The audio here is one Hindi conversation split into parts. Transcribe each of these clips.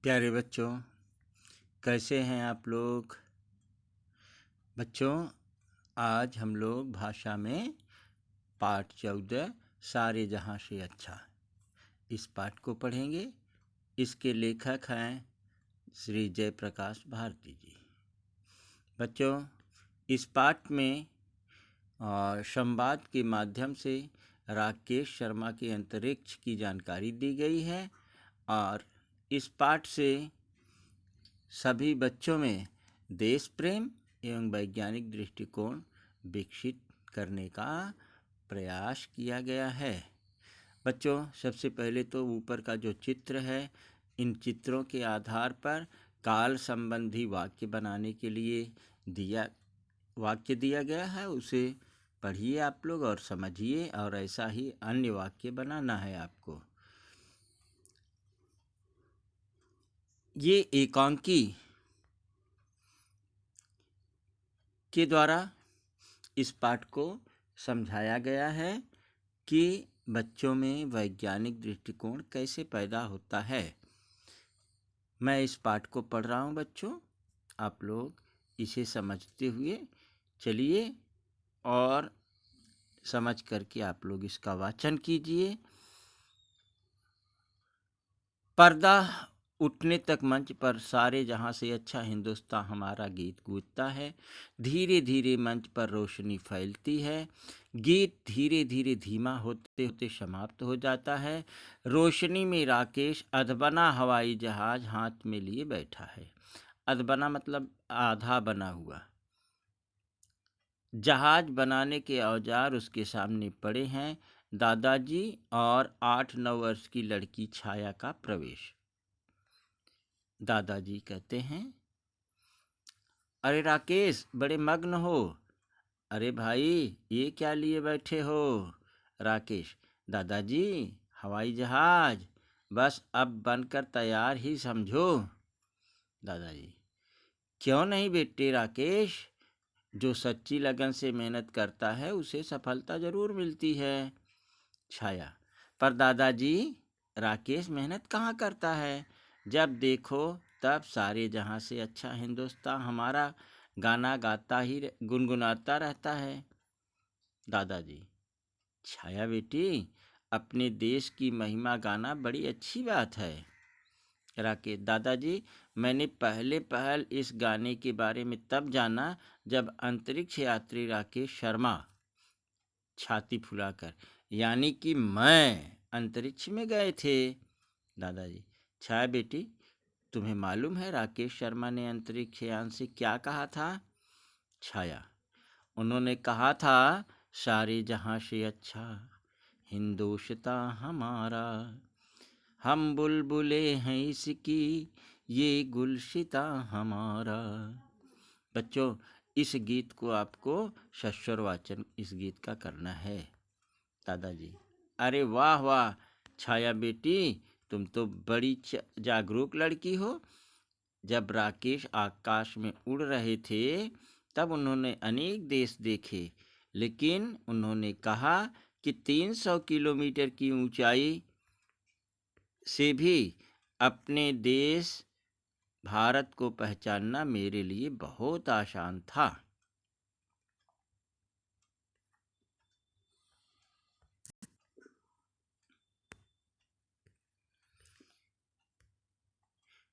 प्यारे बच्चों, कैसे हैं आप लोग? बच्चों, आज हम लोग भाषा में पाठ 14 सारे जहाँ से अच्छा इस पाठ को पढ़ेंगे। इसके लेखक हैं श्री जयप्रकाश भारती जी। बच्चों, इस पाठ में संवाद के माध्यम से राकेश शर्मा के अंतरिक्ष की जानकारी दी गई है और इस पाठ से सभी बच्चों में देश प्रेम एवं वैज्ञानिक दृष्टिकोण विकसित करने का प्रयास किया गया है। बच्चों, सबसे पहले तो ऊपर का जो चित्र है, इन चित्रों के आधार पर काल संबंधी वाक्य बनाने के लिए वाक्य दिया गया है। उसे पढ़िए आप लोग और समझिए, और ऐसा ही अन्य वाक्य बनाना है आपको। ये एकांकी के द्वारा इस पाठ को समझाया गया है कि बच्चों में वैज्ञानिक दृष्टिकोण कैसे पैदा होता है। मैं इस पाठ को पढ़ रहा हूँ बच्चों, आप लोग इसे समझते हुए चलिए और समझ करके आप लोग इसका वाचन कीजिए। पर्दा उठने तक मंच पर सारे जहाँ से अच्छा हिंदुस्तान हमारा गीत गूंजता है। धीरे धीरे मंच पर रोशनी फैलती है। गीत धीरे धीरे धीमा होते होते समाप्त हो जाता है। रोशनी में राकेश अधबना हवाई जहाज हाथ में लिए बैठा है। अधबना मतलब आधा बना हुआ। जहाज बनाने के औजार उसके सामने पड़े हैं। दादाजी और 8-9 वर्ष की लड़की छाया का प्रवेश। दादाजी कहते हैं, अरे राकेश, बड़े मग्न हो। अरे भाई, ये क्या लिए बैठे हो? राकेश, दादाजी, हवाई जहाज, बस अब बनकर तैयार ही समझो। दादाजी, क्यों नहीं बेटे राकेश, जो सच्ची लगन से मेहनत करता है उसे सफलता जरूर मिलती है। छाया, पर दादाजी, राकेश मेहनत कहाँ करता है? जब देखो तब सारे जहाँ से अच्छा हिंदुस्तान हमारा गाना गाता ही गुनगुनाता रहता है। दादाजी, छाया बेटी, अपने देश की महिमा गाना बड़ी अच्छी बात है। राकेश, दादाजी, मैंने पहल इस गाने के बारे में तब जाना जब अंतरिक्ष यात्री राकेश शर्मा, छाती फुलाकर, यानी कि मैं, अंतरिक्ष में गए थे। दादाजी, छाया बेटी, तुम्हें मालूम है राकेश शर्मा ने अंतरिक्ष यान से क्या कहा था? छाया, उन्होंने कहा था, सारे जहां से अच्छा हिंदुस्तान हमारा, हम बुलबुले हैं इसकी, ये गुलशिता हमारा। बच्चों, इस गीत को आपको सस्वर वाचन इस गीत का करना है। दादाजी, अरे वाह वाह छाया बेटी, तुम तो बड़ी जागरूक लड़की हो। जब राकेश आकाश में उड़ रहे थे तब उन्होंने अनेक देश देखे, लेकिन उन्होंने कहा कि 300 किलोमीटर की ऊंचाई से भी अपने देश भारत को पहचानना मेरे लिए बहुत आसान था।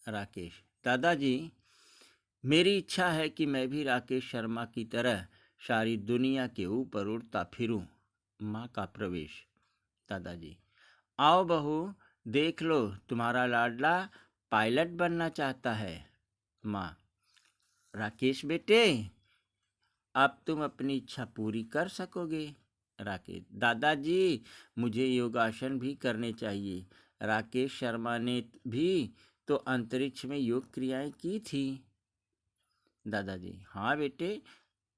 राकेश, दादाजी, मेरी इच्छा है कि मैं भी राकेश शर्मा की तरह सारी दुनिया के ऊपर उड़ता फिरूं। माँ का प्रवेश। दादाजी, आओ बहू, देख लो, तुम्हारा लाडला पायलट बनना चाहता है। माँ, राकेश बेटे, अब तुम अपनी इच्छा पूरी कर सकोगे। राकेश, दादाजी, मुझे योगासन भी करने चाहिए। राकेश शर्मा ने भी तो अंतरिक्ष में योग क्रियाएं की थी। दादाजी, हाँ बेटे,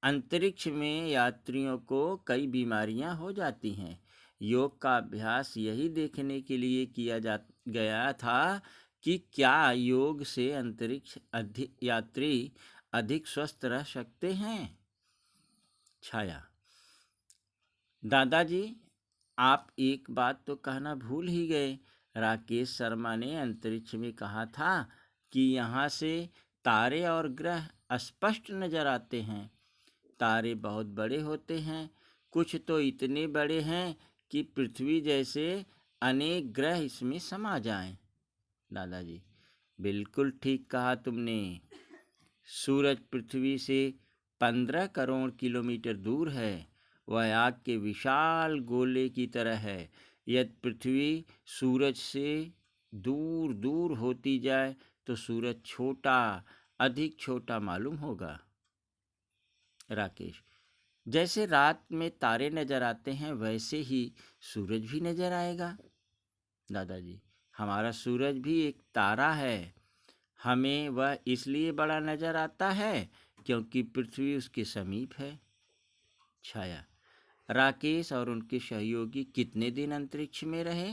अंतरिक्ष में यात्रियों को कई बीमारियां हो जाती हैं। योग का अभ्यास यही देखने के लिए किया जा गया था कि क्या योग से अंतरिक्ष यात्री अधिक स्वस्थ रह सकते हैं। छाया, दादाजी, आप एक बात तो कहना भूल ही गए। राकेश शर्मा ने अंतरिक्ष में कहा था कि यहाँ से तारे और ग्रह स्पष्ट नजर आते हैं। तारे बहुत बड़े होते हैं, कुछ तो इतने बड़े हैं कि पृथ्वी जैसे अनेक ग्रह इसमें समा जाएं। दादाजी, बिल्कुल ठीक कहा तुमने। सूरज पृथ्वी से 15 करोड़ किलोमीटर दूर है। वह आग के विशाल गोले की तरह है। यदि पृथ्वी सूरज से दूर दूर होती जाए तो सूरज छोटा, अधिक छोटा मालूम होगा। राकेश, जैसे रात में तारे नजर आते हैं वैसे ही सूरज भी नजर आएगा। दादाजी, हमारा सूरज भी एक तारा है। हमें वह इसलिए बड़ा नजर आता है क्योंकि पृथ्वी उसके समीप है। छाया, राकेश और उनके सहयोगी कितने दिन अंतरिक्ष में रहे?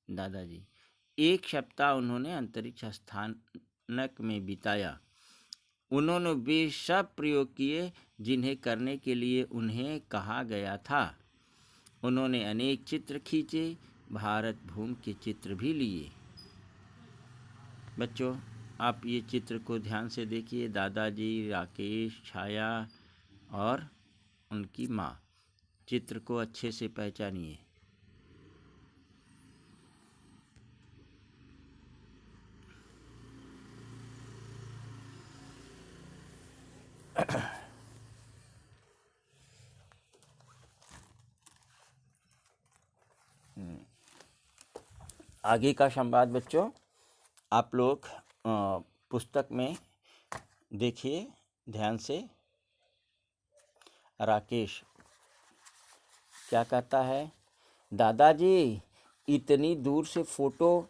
दादाजी, 1 सप्ताह उन्होंने अंतरिक्ष स्थानक में बिताया। उन्होंने वे सब प्रयोग किए जिन्हें करने के लिए उन्हें कहा गया था। उन्होंने अनेक चित्र खींचे, भारत भूमि के चित्र भी लिए। बच्चों, आप ये चित्र को ध्यान से देखिए। दादाजी, राकेश, छाया और उनकी माँ। चित्र को अच्छे से पहचानिए। आगे का संवाद बच्चों आप लोग पुस्तक में देखिए ध्यान से। राकेश क्या कहता है? दादाजी, इतनी दूर से फोटो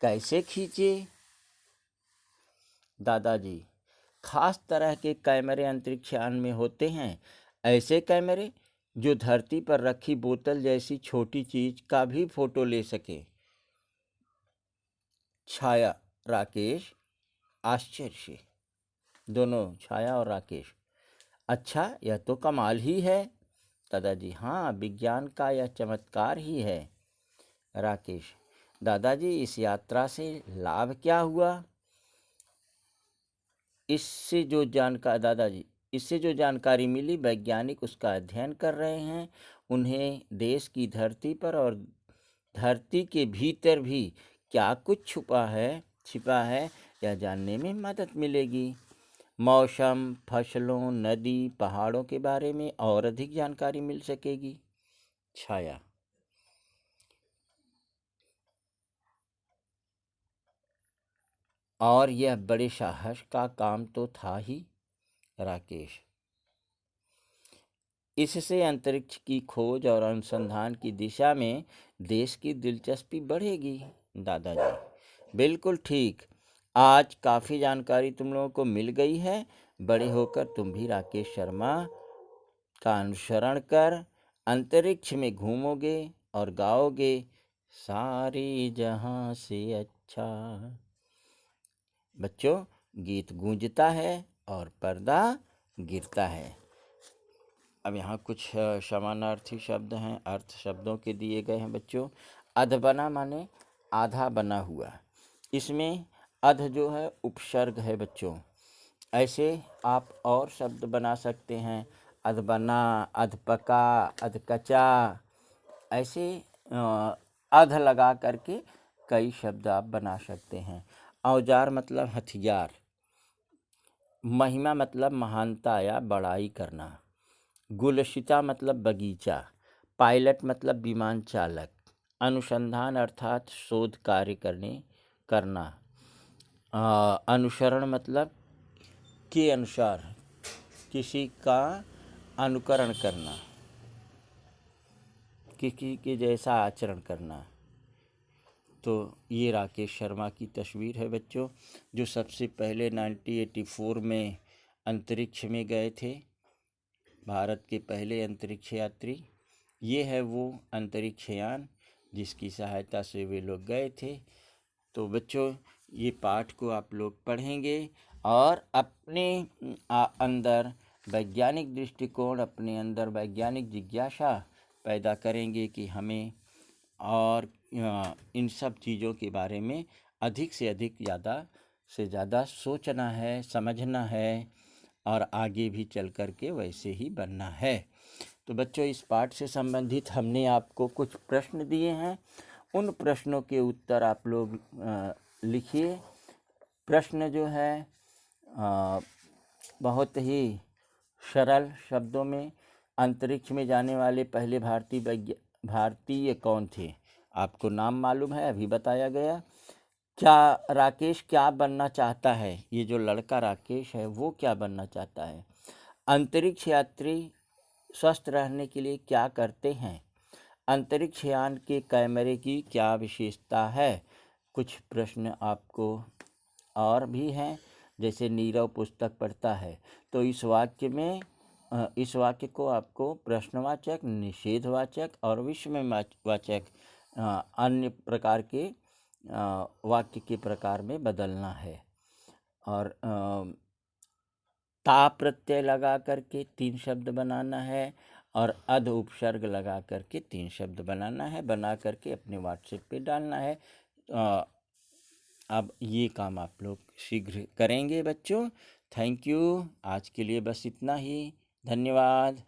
कैसे खींचे? दादाजी, खास तरह के कैमरे अंतरिक्ष यान में होते हैं। ऐसे कैमरे जो धरती पर रखी बोतल जैसी छोटी चीज का भी फोटो ले सके। छाया, राकेश आश्चर्य से। दोनों, छाया और राकेश, अच्छा यह तो कमाल ही है। दादाजी, हाँ, विज्ञान का यह चमत्कार ही है। राकेश, दादाजी, इस यात्रा से लाभ क्या हुआ? इससे जो जानकारी मिली, वैज्ञानिक उसका अध्ययन कर रहे हैं। उन्हें देश की धरती पर और धरती के भीतर भी क्या कुछ छिपा है यह जानने में मदद मिलेगी। मौसम, फसलों, नदी, पहाड़ों के बारे में और अधिक जानकारी मिल सकेगी। छाया, और यह बड़े साहस का काम तो था ही। राकेश, इससे अंतरिक्ष की खोज और अनुसंधान की दिशा में देश की दिलचस्पी बढ़ेगी। दादाजी, बिल्कुल ठीक। आज काफ़ी जानकारी तुम लोगों को मिल गई है। बड़े होकर तुम भी राकेश शर्मा का अनुसरण कर अंतरिक्ष में घूमोगे और गाओगे, सारे जहां से अच्छा। बच्चों, गीत गूंजता है और पर्दा गिरता है। अब यहाँ कुछ समानार्थी शब्द हैं, अर्थ शब्दों के दिए गए हैं बच्चों। अधबना माने आधा बना हुआ। इसमें अध जो है उपसर्ग है बच्चों। ऐसे आप और शब्द बना सकते हैं, अधबना, अधपका, अधकचा। ऐसे अध लगा करके कई शब्द आप बना सकते हैं। औजार मतलब हथियार। महिमा मतलब महानता या बड़ाई करना। गुलशिता मतलब बगीचा। पायलट मतलब विमान चालक। अनुसंधान अर्थात शोध कार्य करना। अनुसरण मतलब के अनुसार किसी का अनुकरण करना, किसी के जैसा आचरण करना। तो ये राकेश शर्मा की तस्वीर है बच्चों, जो सबसे पहले 1984 में अंतरिक्ष में गए थे, भारत के पहले अंतरिक्ष यात्री। ये है वो अंतरिक्ष यान जिसकी सहायता से वे लोग गए थे। तो बच्चों, ये पाठ को आप लोग पढ़ेंगे और अपने अंदर वैज्ञानिक दृष्टिकोण, अपने अंदर वैज्ञानिक जिज्ञासा पैदा करेंगे कि हमें और इन सब चीज़ों के बारे में अधिक से अधिक ज़्यादा से ज़्यादा सोचना है, समझना है और आगे भी चल कर के वैसे ही बनना है। तो बच्चों, इस पाठ से संबंधित हमने आपको कुछ प्रश्न दिए हैं। उन प्रश्नों के उत्तर आप लोग लिखिए। प्रश्न जो है बहुत ही सरल शब्दों में, अंतरिक्ष में जाने वाले पहले भारतीय कौन थे? आपको नाम मालूम है, अभी बताया गया। क्या राकेश क्या बनना चाहता है? ये जो लड़का राकेश है वो क्या बनना चाहता है? अंतरिक्ष यात्री स्वस्थ रहने के लिए क्या करते हैं? अंतरिक्ष यान के कैमरे की क्या विशेषता है? कुछ प्रश्न आपको और भी हैं, जैसे नीरव पुस्तक पढ़ता है, तो इस वाक्य को आपको प्रश्नवाचक, निषेधवाचक और विस्मयवाचक अन्य प्रकार के वाक्य के प्रकार में बदलना है। और ता प्रत्यय लगा करके 3 शब्द बनाना है और अध उपसर्ग लगा करके 3 शब्द बनाना है, बना करके अपने व्हाट्सएप पे डालना है। अब ये काम आप लोग शीघ्र करेंगे बच्चों। Thank you. आज के लिए बस इतना ही। धन्यवाद।